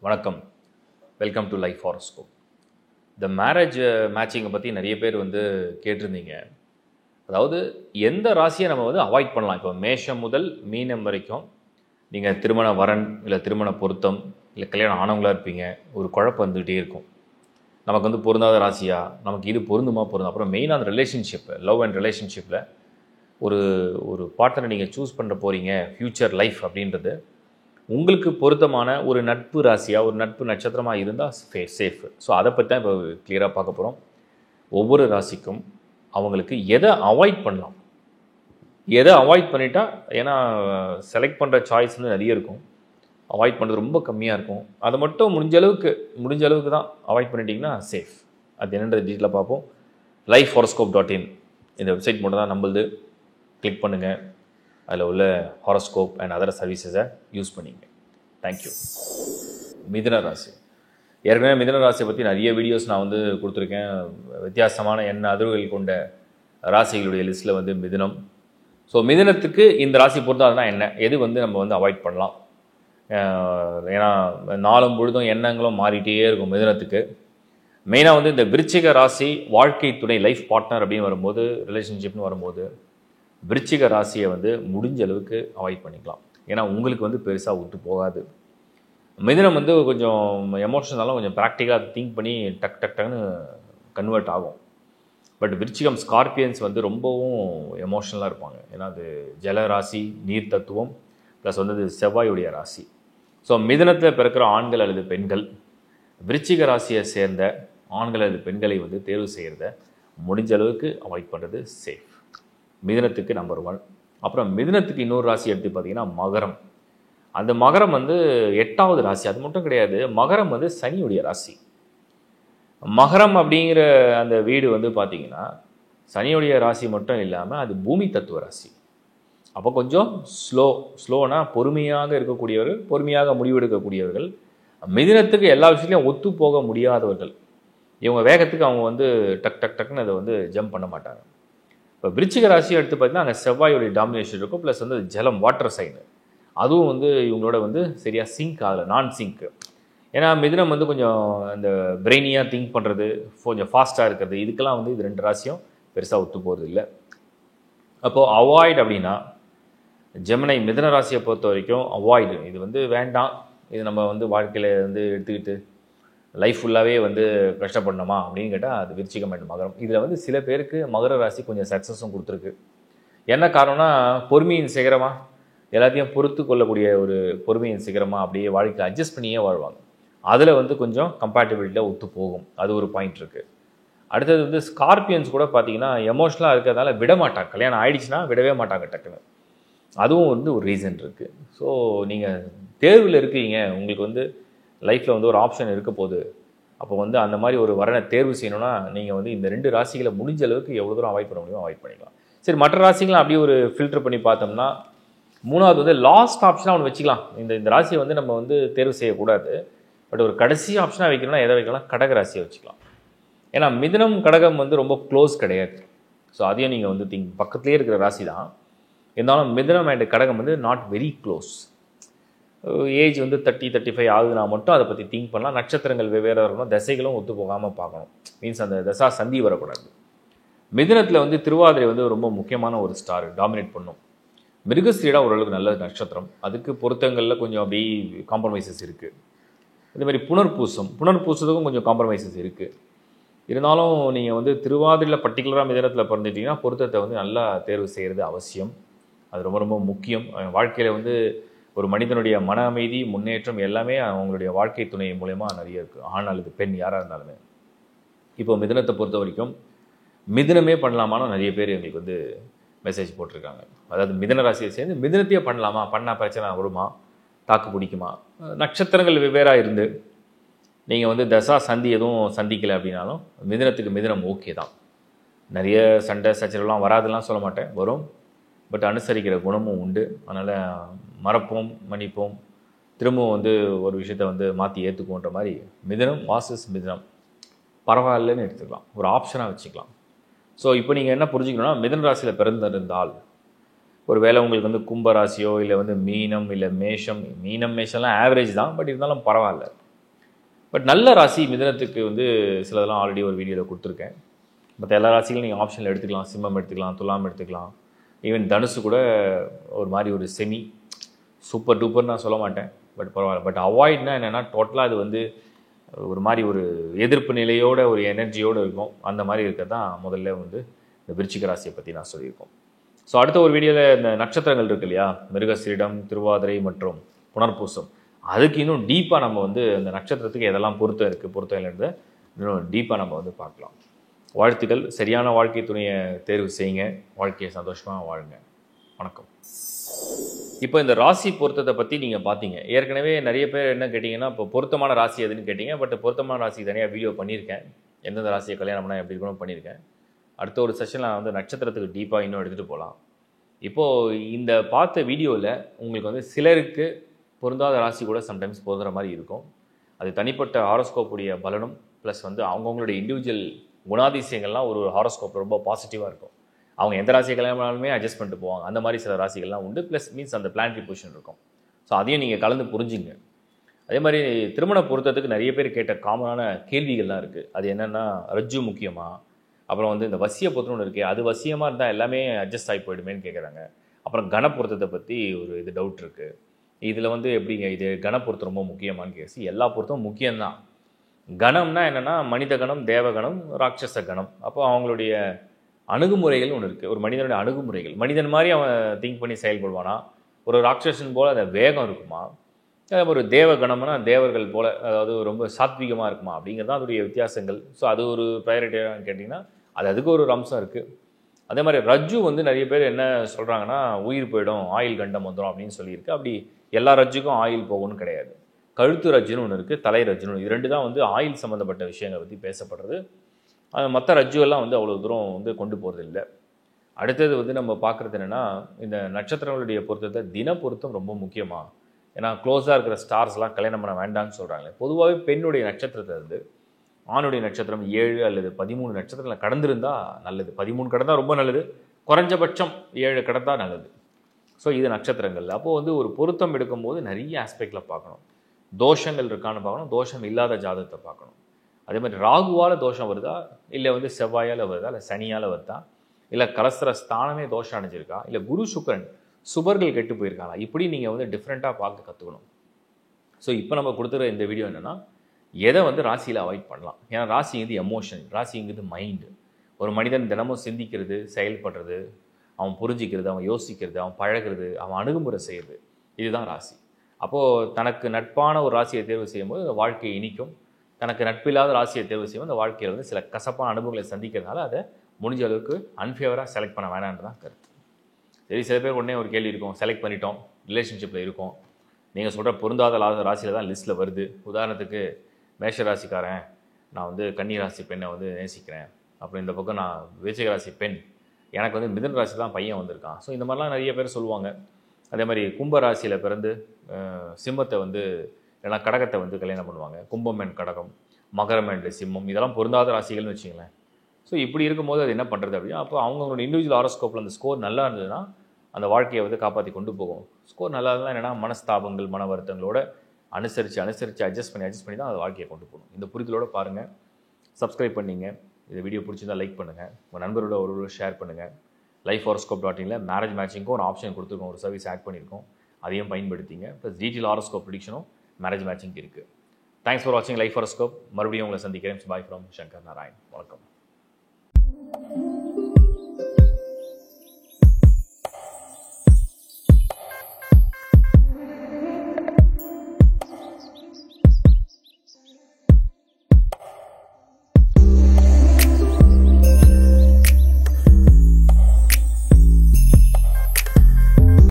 வணக்கம். Welcome to life horoscope. இந்த marriage மேட்சிங்கை பற்றி நிறைய பேர் கேட்டிருந்தீங்க. அதாவது எந்த ராசியை நம்ம அவாய்ட் பண்ணலாம். இப்போ மேஷம் முதல் மீனம் வரைக்கும் நீங்கள் திருமண வரன் இல்லை திருமண பொருத்தம் இல்லை கல்யாணம் ஆனவங்களாக இருப்பீங்க. ஒரு குழப்பம் வந்துகிட்டே இருக்கும். நமக்கு பொருந்தாத ராசியா, நமக்கு இது பொருந்துமா பொருந்தும். அப்புறம் மெயினாக அந்த ரிலேஷன்ஷிப், லவ் அண்ட் ரிலேஷன்ஷிப்பில் ஒரு ஒரு பார்ட்னரை நீங்கள் சூஸ் பண்ண போகிறீங்க. ஃப்யூச்சர் லைஃப் அப்படின்றது உங்களுக்கு பொருத்தமான ஒரு நட்பு ராசியாக, ஒரு நட்பு நட்சத்திரமாக இருந்தால் சேஃப். ஸோ அதை பற்றி தான் இப்போ கிளியராக பார்க்க போகிறோம். ஒவ்வொரு ராசிக்கும் அவங்களுக்கு எதை அவாய்ட் பண்ணலாம், எதை அவாய்ட் பண்ணிட்டா, ஏன்னா செலக்ட் பண்ணுற சாய்ஸ் நிறைய இருக்கும், அவாய்ட் பண்ணுறது ரொம்ப கம்மியாக இருக்கும். அதை மட்டும் முடிஞ்ச அளவுக்கு தான் அவாய்ட் பண்ணிட்டீங்கன்னா சேஃப். அது என்னென்றது டீட்டெயிலாக பார்ப்போம். lifehoroscope.in இந்த வெப்சைட் மட்டும் தான் நம்மளுது. கிளிக் பண்ணுங்கள், அதில் உள்ள ஹாரோஸ்கோப் அண்ட் அதர் சர்வீசஸை யூஸ் பண்ணிங்க. தேங்க்யூ. மிதுன ராசி. ஏற்கனவே மிதுன ராசியை பற்றி நிறைய வீடியோஸ் நான் கொடுத்துருக்கேன். வித்தியாசமான அதிர்வுகள் கொண்ட ராசிகளுடைய லிஸ்ட்டில் மிதுனம். ஸோ மிதுனத்துக்கு இந்த ராசி பொறுத்தாதுனா என்ன, எது நம்ம அவாய்ட் பண்ணலாம். ஏன்னா நாளும் பொழுதும் எண்ணங்களும் மாறிட்டே இருக்கும் மிதுனத்துக்கு. மெயினாக இந்த விருச்சிக ராசி வாழ்க்கை துணை, லைஃப் பார்ட்னர் அப்படின்னு வரும்போது, ரிலேஷன்ஷிப்னு வரும்போது விருச்சிக ராசியை முடிஞ்ச அளவுக்கு அவாய்ட் பண்ணிக்கலாம். ஏன்னா உங்களுக்கு பெருசாக ஒத்து போகாது. மிதுனம் கொஞ்சம் எமோஷனலாக கொஞ்சம் ப்ராக்டிக்கலாக திங்க் பண்ணி டக்குன்னு கன்வெர்ட் ஆகும். பட் விருச்சிகம், ஸ்கார்பியன்ஸ் ரொம்பவும் எமோஷனலாக இருப்பாங்க. ஏன்னா அது ஜல ராசி, நீர் தத்துவம், ப்ளஸ் அது செவ்வாயுடைய ராசி. ஸோ மிதுனத்தில் பிறக்கிற ஆண்கள் அல்லது பெண்கள் விருச்சிக ராசியை சேர்ந்த ஆண்கள் அல்லது பெண்களை தேர்வு செய்கிறத முடிஞ்ச அளவுக்கு அவாய்ட் பண்ணுறது சேஃப். மிதுனத்துக்கு நம்பர் 1. அப்புறம் மிதுனத்துக்கு இன்னொரு ராசி எடுத்து பார்த்தீங்கன்னா மகரம். அந்த மகரம் 8வது ராசி. அது மட்டும் கிடையாது, மகரம் சனியுடைய ராசி. மகரம் அப்படிங்கிற அந்த வீடு பார்த்தீங்கன்னா சனியுடைய ராசி மட்டும் இல்லாமல் அது பூமி தத்துவ ராசி. அப்போ கொஞ்சம் ஸ்லோனா பொறுமையாக இருக்கக்கூடியவர்கள், பொறுமையாக முடிவெடுக்கக்கூடியவர்கள். மிதுனத்துக்கு எல்லா விஷயத்துலையும் ஒத்து போக முடியாதவர்கள். இவங்க வேகத்துக்கு அவங்க டக்குன்னு அதை ஜம்ப் பண்ண மாட்டாங்க. இப்போ விருச்சிக ராசியை எடுத்து பார்த்தீங்கன்னா அங்கே செவ்வாயுடைய டாமினேஷன் இருக்கும், ப்ளஸ் ஜலம், வாட்டர் சைனு. அதுவும் இவங்களோட சரியாக சிங்க் ஆகலை, நான் சிங்க்கு. ஏன்னா மிதுனம் கொஞ்சம் அந்த பிரெயினியாக திங்க் பண்ணுறது, கொஞ்சம் ஃபாஸ்ட்டாக இருக்கிறது, இதுக்கெல்லாம் இது 2 ராசியும் பெருசாக ஒத்து போகிறது இல்லை. அப்போது அவாய்ட் அப்படின்னா ஜெமினை, மிதுன ராசியை பொறுத்த வரைக்கும் அவாய்டு. இது வேண்டாம், இது நம்ம வாழ்க்கையில் எடுத்துக்கிட்டு லைஃப் ஃபுல்லாகவே கஷ்டப்படணுமா அப்படின்னு கேட்டால் அது விருச்சிகம் அண்ட் மகரம். இதில் சில பேருக்கு மகர ராசி கொஞ்சம் சக்ஸஸும் கொடுத்துருக்கு. என்ன காரணம்னா பொறுமையின் சிகரமாக, எல்லாத்தையும் பொறுத்து கொள்ளக்கூடிய ஒரு பொறுமையின் சிகரமாக அப்படியே வாழ்க்கையில் அட்ஜஸ்ட் பண்ணியே வாழ்வாங்க. அதில் கொஞ்சம் கம்பேட்டபிலிட்டியாக ஒத்து போகும். அது ஒரு பாயிண்ட் இருக்குது. அடுத்தது ஸ்கார்பியன்ஸ் கூட பார்த்தீங்கன்னா எமோஷ்னலாக இருக்கிறதால விட மாட்டாங்க. கல்யாணம் ஆயிடுச்சுன்னா விடவே மாட்டாங்க டக்குன்னு. அதுவும் ஒரு ரீசன் இருக்குது. ஸோ நீங்கள் தேர்வில் இருக்கீங்க, உங்களுக்கு லைஃப்பில் ஒரு ஆப்ஷன் இருக்க போகுது. அப்போ அந்த மாதிரி ஒரு வரனை தேர்வு செய்யணும்னா நீங்கள் இந்த 2 ராசிகளை முடிஞ்ச அளவுக்கு எவ்வளோ தூரம் அவாய்ட் பண்ண முடியுமோ அவாய்ட் பண்ணிக்கலாம். சரி, மற்ற ராசிகளை அப்படியே ஒரு ஃபில்டர் பண்ணி பார்த்தோம்னா, 3வது லாஸ்ட் ஆப்ஷனாக ஒன்று வச்சுக்கலாம். இந்த ராசியை நம்ம தேர்வு செய்யக்கூடாது. பட் ஒரு கடைசி ஆப்ஷனாக வைக்கணும்னா எதை வைக்கலாம்? கடக ராசியை வச்சுக்கலாம். ஏன்னா மிதுனம் கடகம் ரொம்ப க்ளோஸ் கிடையாது. ஸோ அதையும் நீங்கள் பக்கத்துலேயே இருக்கிற ராசி தான். இருந்தாலும் மிதுனம் அண்ட் கடகம் நாட் வெரி க்ளோஸ். ஏஜ் 30-35 ஆகுதுன்னா மட்டும் அதை பற்றி திங்க் பண்ணலாம். நட்சத்திரங்கள் வெவ்வேறு இருக்கணும், தசைகளும் ஒத்து போகாமல் பார்க்கணும். மீன்ஸ் அந்த தசா சந்தி வரக்கூடாது. மிதுனத்தில் திருவாதிரை ரொம்ப முக்கியமான ஒரு ஸ்டார், டாமினேட் பண்ணும். மிருகஸ்ரீடா ஓரளவுக்கு நல்ல நட்சத்திரம், அதுக்கு பொருத்தங்களில் கொஞ்சம் அப்படி காம்ப்ரமைசஸ் இருக்குது. இதேமாதிரி புனர்பூசத்துக்கும் கொஞ்சம் காம்ப்ரமைசஸ் இருக்குது. இருந்தாலும் நீங்கள் திருவாதிரையில் பர்டிகுலராக மிதுனத்தில் பிறந்துட்டிங்கன்னா பொருத்தத்தை நல்லா தேர்வு செய்கிறது அவசியம். அது ரொம்ப ரொம்ப முக்கியம். வாழ்க்கையில் ஒரு மனிதனுடைய மன அமைதி, முன்னேற்றம் எல்லாமே அவங்களுடைய வாழ்க்கை துணை மூலயமா நிறைய இருக்குது. ஆண் அல்லது பெண் யாராக இருந்தாலுமே. இப்போ மிதுனத்தை பொறுத்த வரைக்கும் மிதுனமே பண்ணலாமான்னு நிறைய பேர் எங்களுக்கு மெசேஜ் போட்டிருக்காங்க. அதாவது மிதுன ராசியை சேர்ந்து மிதுனத்தையே பண்ணலாமா, பண்ணால் பிரச்சனை வருமா, தாக்கு பிடிக்குமா? நட்சத்திரங்கள் வெவ்வேறாக இருந்து நீங்கள் தசா சந்தி எதுவும் சந்திக்கலை அப்படின்னாலும் மிதுனத்துக்கு மிதுனம் ஓகே தான். நிறைய சண்டை சச்சரவுலாம் வராதுலாம் சொல்ல மாட்டேன், வரும். பட் அனுசரிக்கிற குணமும் உண்டு. அதனால் மறப்போம், மன்னிப்போம், திரும்பவும் ஒரு விஷயத்தை மாற்றி ஏற்றுக்குன்ற மாதிரி மிதுனம் வாசஸ் மிதுனம் பரவாயில்லன்னு எடுத்துக்கலாம், ஒரு ஆப்ஷனாக வச்சுக்கலாம். ஸோ இப்போ நீங்கள் என்ன புரிஞ்சுக்கணும்னா, மிதுன ராசியில் பிறந்திருந்தால் ஒரு வேளை உங்களுக்கு கும்ப ராசியோ இல்லை மீனம் இல்லை மேஷம், மீனம் மேஷம்லாம் ஆவரேஜ் தான், பட் இருந்தாலும் பரவாயில்ல. பட் நல்ல ராசி மிதுனத்துக்கு வந்து சிலதெல்லாம் ஆல்ரெடி ஒரு வீடியோவில் கொடுத்துருக்கேன். மற்ற எல்லா ராசிகளும் நீங்கள் ஆப்ஷனில் எடுத்துக்கலாம். சிம்மம் எடுத்துக்கலாம், துலாம் எடுத்துக்கலாம், ஈவன் தனுசு கூட ஒரு மாதிரி ஒரு செமி சூப்பர் டூப்பர் நான் சொல்ல மாட்டேன், பட் பரவாயில்ல. பட் அவாய்ட்னா என்னென்னா டோட்டலாக அது வந்து ஒரு மாதிரி ஒரு எதிர்ப்பு நிலையோட ஒரு எனர்ஜியோடு இருக்கும். அந்த மாதிரி இருக்கிறது தான் முதல்ல வந்து இந்த விருச்சிக ராசியை பற்றி நான் சொல்லியிருக்கோம். ஸோ அடுத்த ஒரு வீடியோவில் இந்த நட்சத்திரங்கள் இருக்கு இல்லையா, மிருகசீரிடம், திருவாதிரை மற்றும் புனர்பூசம், அதுக்கு இன்னும் டீப்பாக நம்ம வந்து அந்த நட்சத்திரத்துக்கு எதெல்லாம் பொருத்தம் இருக்குது, பொருத்தம் இல்லைன்றத இன்னும் டீப்பாக நம்ம வந்து பார்க்கலாம். வாழ்த்துக்கள். சரியான வாழ்க்கை துணையை தேர்வு செய்யுங்க. வாழ்க்கையை சந்தோஷமாக வாழுங்க. வணக்கம். இப்போ இந்த ராசி பொருத்தத்தை பற்றி நீங்கள் பார்த்தீங்க. ஏற்கனவே நிறைய பேர் என்ன கேட்டிங்கன்னா, இப்போ பொருத்தமான ராசி எதுன்னு கேட்டிங்க. பட் பொருத்தமான ராசி தனியாக வீடியோ பண்ணியிருக்கேன். எந்தெந்த ராசியை கல்யாணம் பண்ணால் எப்படி இருக்கணும் பண்ணியிருக்கேன். அடுத்த ஒரு செஷனில் நான் வந்து நட்சத்திரத்துக்கு டீப்பாக இன்னும் எடுத்துகிட்டு போகலாம். இப்போது இந்த பார்த்த வீடியோவில் உங்களுக்கு வந்து சிலருக்கு பொருந்தாத ராசி கூட சம்டைம்ஸ் பொருந்துற மாதிரி இருக்கும். அது தனிப்பட்ட ஹாரோஸ்கோப்புடைய பலனும் ப்ளஸ் வந்து அவங்கவுங்களுடைய இண்டிவிஜுவல் குணாதிசயங்கள்லாம் ஒரு ஹாரோஸ்கோப் ரொம்ப பாசிட்டிவாக இருக்கும். அவங்க எந்த ராசியை கல்யாணம் பண்ணாலுமே அட்ஜஸ்ட் பண்ணிட்டு போவாங்க. அந்த மாதிரி சில ராசிகள்லாம் உண்டு. ப்ளஸ் மீன்ஸ் அந்த பிளானட்டரி பொசிஷன் இருக்கும். ஸோ அதையும் நீங்கள் கலந்து புரிஞ்சுங்க. அதே மாதிரி திருமண பொருத்தத்துக்கு நிறைய பேர் கேட்ட காமனான கேள்விகள்லாம் இருக்குது. அது என்னென்னா, ரஜ்ஜு முக்கியமாக, அப்புறம் வந்து இந்த வசிய பொருத்தம்னு இருக்குது, அது வசியமாக இருந்தால் எல்லாமே அட்ஜஸ்ட் ஆகி போயிடுமேன்னு கேட்குறாங்க. அப்புறம் கணப்பொருத்தத்தை பற்றி ஒரு இது டவுட் இருக்குது. இதில் வந்து எப்படிங்க இது கணப்பொருத்தம் ரொம்ப முக்கியமானு கேசி, எல்லா பொருத்தமும் முக்கியம்தான். கணம்னா என்னென்னா மனித கணம், தேவகணம், ராட்சச கணம். அப்போ அவங்களுடைய அணுகுமுறைகள் ஒன்று இருக்குது. ஒரு மனிதனுடைய அணுகுமுறைகள், மனிதன் மாதிரி அவன் திங்க் பண்ணி செயல்படுவானா, ஒரு ராட்சசன் போல் அந்த வேகம் இருக்குமா, ஒரு தேவகணம்னா தேவர்கள் போல் அதாவது ரொம்ப சாத்விகமாக இருக்குமா, அப்படிங்கிறது தான் அதோடைய வித்தியாசங்கள். ஸோ அது ஒரு ப்ரையாரிட்டியானு கேட்டிங்கன்னா அது அதுக்கு ஒரு அம்சம் இருக்குது. அதே மாதிரி ரஜ்ஜு வந்து நிறைய பேர் என்ன சொல்கிறாங்கன்னா, உயிர் போயிடும், ஆயில் கண்டம் வந்துடும் அப்படின்னு சொல்லியிருக்கு. அப்படி எல்லா ரஜ்ஜுக்கும் ஆயில் போகும்னு கிடையாது. கழுத்து ரஜ்ஜுன்னு ஒன்று இருக்குது, தலை ரஜ்ஜுன்னு, இது ரெண்டு தான் வந்து ஆயில் சம்மந்தப்பட்ட விஷயங்களை பற்றி பேசப்படுறது. மற்ற ரஜ்ஜுவெல்லாம் வந்து அவ்வளோ தூரம் வந்து கொண்டு போகிறது இல்லை. அடுத்தது வந்து நம்ம பார்க்குறது என்னென்னா, இந்த நட்சத்திரங்களுடைய பொருத்தத்தை தின பொருத்தம் ரொம்ப முக்கியமாக. ஏன்னா க்ளோஸாக இருக்கிற ஸ்டார்ஸ்லாம் கல்யாணம் பண்ண வேண்டாம்னு சொல்கிறாங்க. பொதுவாகவே பெண்ணுடைய நட்சத்திரத்தை வந்து ஆணுடைய நட்சத்திரம் 7 அல்லது 13 நட்சத்திரத்தில் கடந்திருந்தால் நல்லது. 13 கடந்தால் ரொம்ப நல்லது, குறைஞ்சபட்சம் 7 கடந்தால் நல்லது. ஸோ இது நட்சத்திரங்கள். அப்போது வந்து ஒரு பொருத்தம் எடுக்கும்போது நிறைய ஆஸ்பெக்டில் பார்க்கணும். தோஷங்கள் இருக்கான்னு பார்க்கணும், தோஷம் இல்லாத ஜாதகத்தை பார்க்கணும். அதே மாதிரி ராகுவால் தோஷம் வருதா, இல்லை வந்து செவ்வாயால் வருதா, இல்லை சனியால் வருதா, இல்லை கலஸ்திர ஸ்தானமே தோஷம் அடைஞ்சிருக்கா, இல்லை குரு சுக்கரன் சுபர்கள் கெட்டு போயிருக்காங்களா, இப்படி நீங்கள் வந்து டிஃப்ரெண்ட்டாக பார்த்து கற்றுக்கணும். ஸோ இப்போ நம்ம கொடுத்துற இந்த வீடியோ என்னென்னா, எதை வந்து ராசியில் அவாய்ட் பண்ணலாம். ஏன்னா ராசிங்கிறது எமோஷன், ராசிங்கிறது மைண்டு. ஒரு மனிதன் தினமும் சிந்திக்கிறது, செயல்படுறது, அவன் புரிஞ்சிக்கிறது, அவன் யோசிக்கிறது, அவன் பழகிறது, அவன் அணுகுமுறை செய்கிறது, இதுதான் ராசி. அப்போது தனக்கு நட்பான ஒரு ராசியை தேர்வு செய்யும்போது அந்த வாழ்க்கையை இனிக்கும். தனக்கு நட்பில்லாத ராசியை தேர்வு செய்யும்போது அந்த வாழ்க்கையில் வந்து சில கசப்பான அனுபவங்களை சந்திக்கிறதுனால அதை முடிஞ்ச அளவுக்கு அன்ஃபேவராக செலக்ட் பண்ண வேணான்னு தான் கருத்து. சரி, சில பேர் உடனே ஒரு கேள்வி இருக்கும், செலக்ட் பண்ணிட்டோம், ரிலேஷன்ஷிப்பில் இருக்கும், நீங்கள் சொல்கிற பொருந்தாத ராசியில் தான் லிஸ்ட்டில் வருது. உதாரணத்துக்கு மேஷ ராசிக்காரன், நான் வந்து கன்னி ராசி பெண்ணை வந்து நேசிக்கிறேன், அப்புறம் இந்த பக்கம் நான் விருச்சிக ராசி பெண், எனக்கு வந்து மிதுன ராசி தான் பையன் வந்திருக்கான். ஸோ இந்த மாதிரிலாம் நிறைய பேர் சொல்லுவாங்க. அதே மாதிரி கும்ப ராசியில் பிறந்து சிம்மத்தை வந்து இல்லைனா கடகத்தை வந்து கல்யாணம் பண்ணுவாங்க. கும்பம் அண்ட் கடகம், மகரம் அண்ட் சிம்மம், இதெல்லாம் பொருந்தாத ராசிகள்னு வச்சுங்களேன். ஸோ இப்படி இருக்கும்போது அது என்ன பண்ணுறது அப்படின்னா, அப்போ அவங்களோட இண்டிவிஜுவல் ஹாரோஸ்கோப்பில் அந்த ஸ்கோர் நல்லா இருந்ததுன்னா அந்த வாழ்க்கையை வந்து காப்பாற்றி கொண்டு போகும். ஸ்கோர் நல்லா இருந்தால் என்னென்னா மனஸ்தாபங்கள், மன வருத்தங்களோட அனுசரித்து அட்ஜஸ்ட் பண்ணி தான் அந்த வாழ்க்கையை கொண்டு போகணும். இந்த புரிதலோடு பாருங்கள். சப்ஸ்கிரைப் பண்ணிங்க. இந்த வீடியோ பிடிச்சிருந்தா லைக் பண்ணுங்கள், உங்கள் நண்பரோட ஒரு ஷேர் பண்ணுங்கள். lifehoroscope.in மேரேஜ் மேட்சிங்க்கும் ஒரு ஆப்ஷன் கொடுத்துருக்கோம், ஒரு சர்வீஸ் ஆட் பண்ணியிருக்கோம், அதையும் பயன்படுத்திங்க. ப்ளஸ் டீட்டெயில் ஹாரோஸ்கோப் ப்ரெடிக்ஷனும் மேரேஜ் மேட்சிங் இருக்குது. தேங்க்ஸ் ஃபார் வாட்சிங் லைஃப் ஹாரோஸ்கோப். மறுபடியும் உங்களை சந்திக்கிறேன். Bye from Shankar Narayan. வணக்கம்.